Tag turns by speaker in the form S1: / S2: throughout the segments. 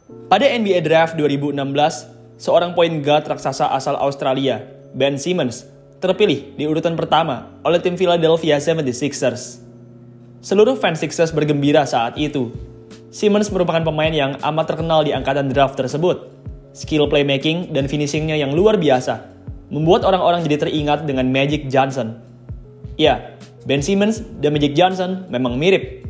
S1: Pada NBA Draft 2016, seorang point guard raksasa asal Australia, Ben Simmons, terpilih di urutan pertama oleh tim Philadelphia 76ers. Seluruh fans Sixers bergembira saat itu. Simmons merupakan pemain yang amat terkenal di angkatan draft tersebut. Skill playmaking dan finishingnya yang luar biasa membuat orang-orang jadi teringat dengan Magic Johnson. Ya, Ben Simmons dan Magic Johnson memang mirip.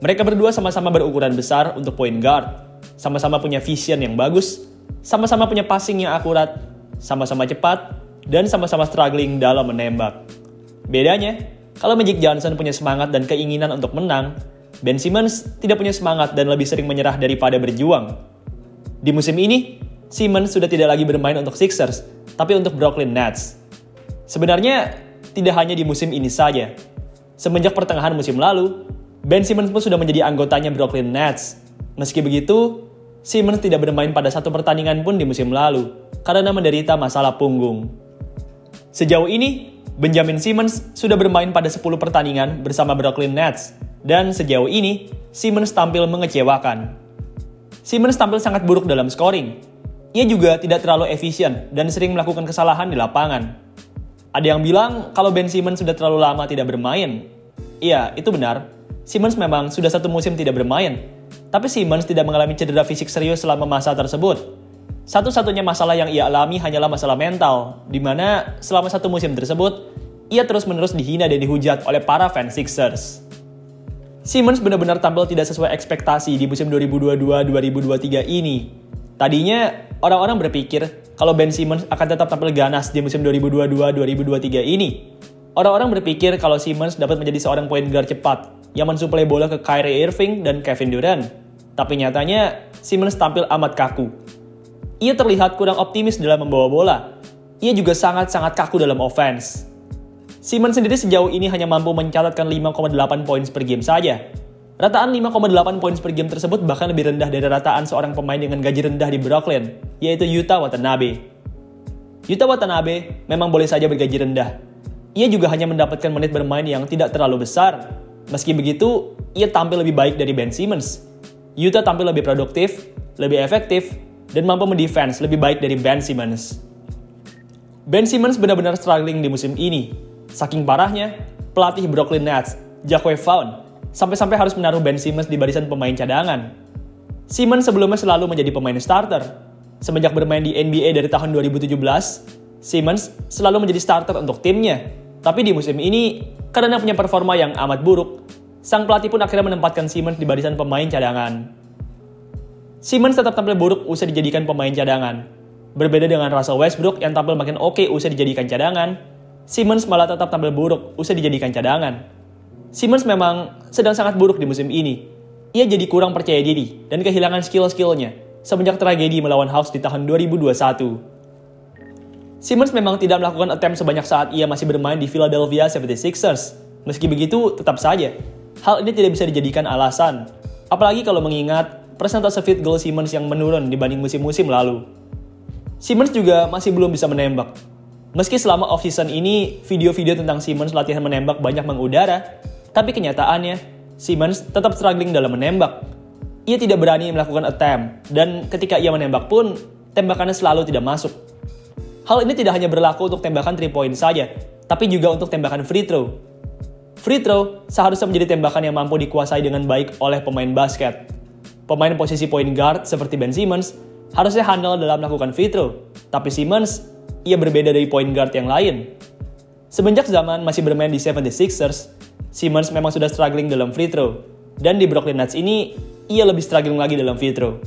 S1: Mereka berdua sama-sama berukuran besar untuk point guard, sama-sama punya vision yang bagus, sama-sama punya passing yang akurat, sama-sama cepat, dan sama-sama struggling dalam menembak. Bedanya, kalau Magic Johnson punya semangat dan keinginan untuk menang, Ben Simmons tidak punya semangat dan lebih sering menyerah daripada berjuang. Di musim ini, Simmons sudah tidak lagi bermain untuk Sixers, tapi untuk Brooklyn Nets. Sebenarnya, tidak hanya di musim ini saja. Semenjak pertengahan musim lalu, Ben Simmons pun sudah menjadi anggotanya Brooklyn Nets. Meski begitu, Simmons tidak bermain pada satu pertandingan pun di musim lalu, karena menderita masalah punggung. Sejauh ini, Benjamin Simmons sudah bermain pada 10 pertandingan bersama Brooklyn Nets, dan sejauh ini, Simmons tampil mengecewakan. Simmons tampil sangat buruk dalam scoring. Ia juga tidak terlalu efisien dan sering melakukan kesalahan di lapangan. Ada yang bilang kalau Ben Simmons sudah terlalu lama tidak bermain. Iya, itu benar. Simmons memang sudah satu musim tidak bermain. Tapi Simmons tidak mengalami cedera fisik serius selama masa tersebut. Satu-satunya masalah yang ia alami hanyalah masalah mental, di mana selama satu musim tersebut, ia terus-menerus dihina dan dihujat oleh para fans Sixers. Simmons benar-benar tampil tidak sesuai ekspektasi di musim 2022-2023 ini. Tadinya, orang-orang berpikir kalau Ben Simmons akan tetap tampil ganas di musim 2022-2023 ini. Orang-orang berpikir kalau Simmons dapat menjadi seorang point guard cepat yang mensuplai bola ke Kyrie Irving dan Kevin Durant. Tapi nyatanya, Simmons tampil amat kaku. Ia terlihat kurang optimis dalam membawa bola. Ia juga sangat-sangat kaku dalam offense. Simmons sendiri sejauh ini hanya mampu mencatatkan 5,8 points per game saja. Rataan 5,8 points per game tersebut bahkan lebih rendah dari rataan seorang pemain dengan gaji rendah di Brooklyn, yaitu Yuta Watanabe. Yuta Watanabe memang boleh saja bergaji rendah. Ia juga hanya mendapatkan menit bermain yang tidak terlalu besar. Meski begitu, ia tampil lebih baik dari Ben Simmons. Yuta tampil lebih produktif, lebih efektif, dan mampu mendefense lebih baik dari Ben Simmons. Ben Simmons benar-benar struggling di musim ini. Saking parahnya, pelatih Brooklyn Nets, Jacque Vaughn, sampai-sampai harus menaruh Ben Simmons di barisan pemain cadangan. Simmons sebelumnya selalu menjadi pemain starter. Semenjak bermain di NBA dari tahun 2017, Simmons selalu menjadi starter untuk timnya. Tapi di musim ini, karena punya performa yang amat buruk, sang pelatih pun akhirnya menempatkan Simmons di barisan pemain cadangan. Simmons tetap tampil buruk usai dijadikan pemain cadangan. Berbeda dengan Russell Westbrook yang tampil makin oke usai dijadikan cadangan, Simmons malah tetap tampil buruk usai dijadikan cadangan. Simmons memang sedang sangat buruk di musim ini. Ia jadi kurang percaya diri dan kehilangan skill-skillnya semenjak tragedi melawan Hawks di tahun 2021. Simmons memang tidak melakukan attempt sebanyak saat ia masih bermain di Philadelphia 76ers. Meski begitu, tetap saja, hal ini tidak bisa dijadikan alasan. Apalagi kalau mengingat persentase field goal Simmons yang menurun dibanding musim-musim lalu. Simmons juga masih belum bisa menembak. Meski selama off-season ini, video-video tentang Simmons latihan menembak banyak mengudara, tapi kenyataannya, Simmons tetap struggling dalam menembak. Ia tidak berani melakukan attempt, dan ketika ia menembak pun, tembakannya selalu tidak masuk. Hal ini tidak hanya berlaku untuk tembakan 3 point saja, tapi juga untuk tembakan free throw. Free throw seharusnya menjadi tembakan yang mampu dikuasai dengan baik oleh pemain basket. Pemain posisi point guard seperti Ben Simmons harusnya handal dalam melakukan free throw, tapi Simmons, ia berbeda dari point guard yang lain. Semenjak zaman masih bermain di 76ers, Simmons memang sudah struggling dalam free throw, dan di Brooklyn Nets ini, ia lebih struggling lagi dalam free throw.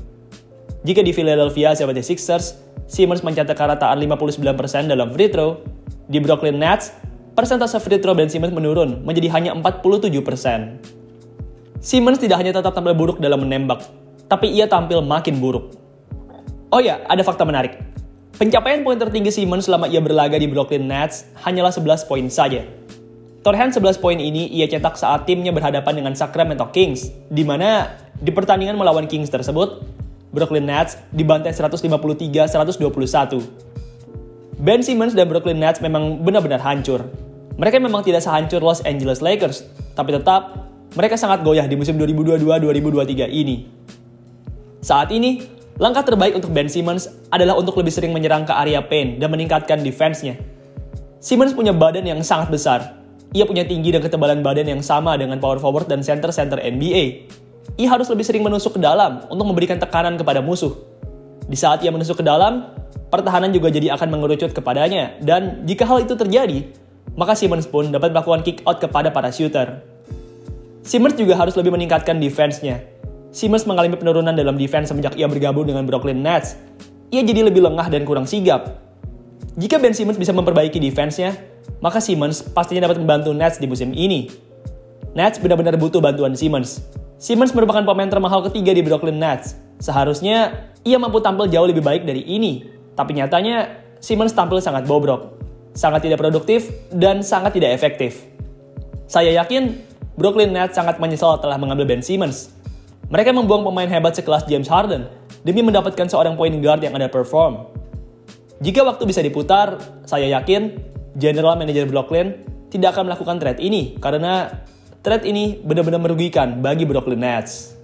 S1: Jika di Philadelphia 76ers, Simmons mencatatkan rataan 59% dalam free throw, di Brooklyn Nets, persentase free throw Ben Simmons menurun menjadi hanya 47%. Simmons tidak hanya tetap tampil buruk dalam menembak, tapi ia tampil makin buruk. Oh ya, ada fakta menarik. Pencapaian poin tertinggi Simmons selama ia berlaga di Brooklyn Nets hanyalah 11 poin saja. Torehan 11 poin ini ia cetak saat timnya berhadapan dengan Sacramento Kings, di mana di pertandingan melawan Kings tersebut, Brooklyn Nets dibantai 153-121. Ben Simmons dan Brooklyn Nets memang benar-benar hancur. Mereka memang tidak sehancur Los Angeles Lakers, tapi tetap mereka sangat goyah di musim 2022-2023 ini. Saat ini, Langkah terbaik untuk Ben Simmons adalah untuk lebih sering menyerang ke area paint dan meningkatkan defense-nya. Simmons punya badan yang sangat besar. Ia punya tinggi dan ketebalan badan yang sama dengan power forward dan center-center NBA. Ia harus lebih sering menusuk ke dalam untuk memberikan tekanan kepada musuh. Di saat ia menusuk ke dalam, pertahanan juga jadi akan mengerucut kepadanya, dan jika hal itu terjadi, maka Simmons pun dapat melakukan kick out kepada para shooter. Simmons juga harus lebih meningkatkan defense-nya. Simmons mengalami penurunan dalam defense semenjak ia bergabung dengan Brooklyn Nets. Ia jadi lebih lengah dan kurang sigap. Jika Ben Simmons bisa memperbaiki defense-nya, maka Simmons pastinya dapat membantu Nets di musim ini. Nets benar-benar butuh bantuan Simmons. Simmons merupakan pemain termahal ketiga di Brooklyn Nets. Seharusnya, ia mampu tampil jauh lebih baik dari ini. Tapi nyatanya, Simmons tampil sangat bobrok, sangat tidak produktif, dan sangat tidak efektif. Saya yakin, Brooklyn Nets sangat menyesal telah mengambil Ben Simmons. Mereka membuang pemain hebat sekelas James Harden demi mendapatkan seorang point guard yang underperform. Jika waktu bisa diputar, saya yakin General Manager Brooklyn tidak akan melakukan trade ini karena trade ini benar-benar merugikan bagi Brooklyn Nets.